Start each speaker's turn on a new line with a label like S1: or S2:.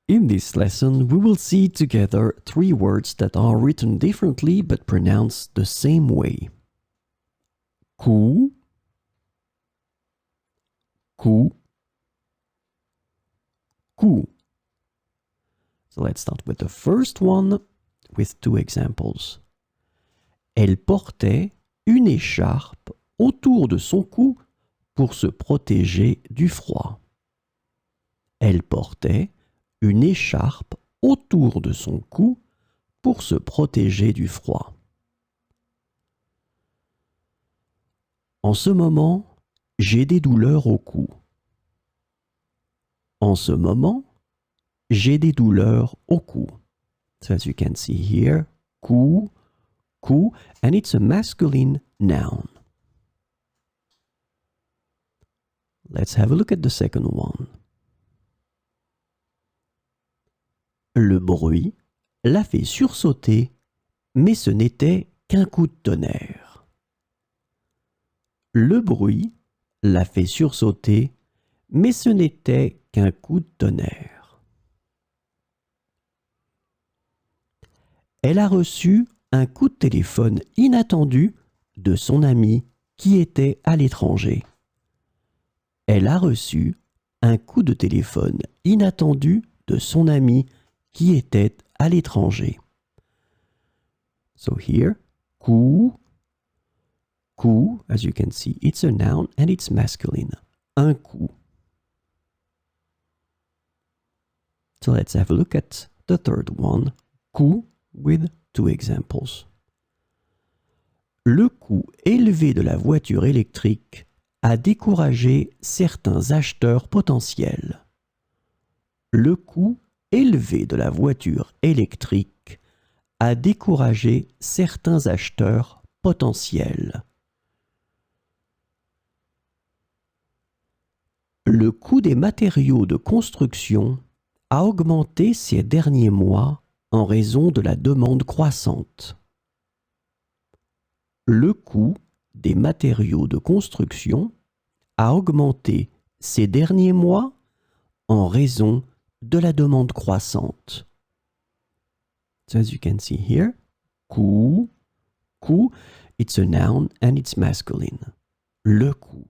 S1: In this lesson, we will see together three words that are written differently but pronounced the same way. Coup, coup, coup. So let's start with the first one with two examples. Elle portait une écharpe autour de son cou pour se protéger du froid. Elle portait une écharpe autour de son cou pour se protéger du froid. En ce moment, j'ai des douleurs au cou. En ce moment, j'ai des douleurs au cou. So as you can see here, cou, cou, and it's a masculine noun. Let's have a look at the second one. Le bruit l'a fait sursauter, mais ce n'était qu'un coup de tonnerre. Le bruit l'a fait sursauter, mais ce n'était qu'un coup de tonnerre. Elle a reçu un coup de téléphone inattendu de son ami qui était à l'étranger. Elle a reçu un coup de téléphone inattendu de son ami qui était à l'étranger. So here, coup, coup, as you can see, it's a noun and it's masculine. Un coup. So let's have a look at the third one, coup, with two examples. Le coût élevé de la voiture électrique a découragé certains acheteurs potentiels. Le coût élevé de la voiture électrique a découragé certains acheteurs potentiels. Le coût des matériaux de construction a augmenté ces derniers mois en raison de la demande croissante. Le coût des matériaux de construction a augmenté ces derniers mois en raison de la demande croissante. So as you can see here, coût, coût, it's a noun and it's masculine. Le coût.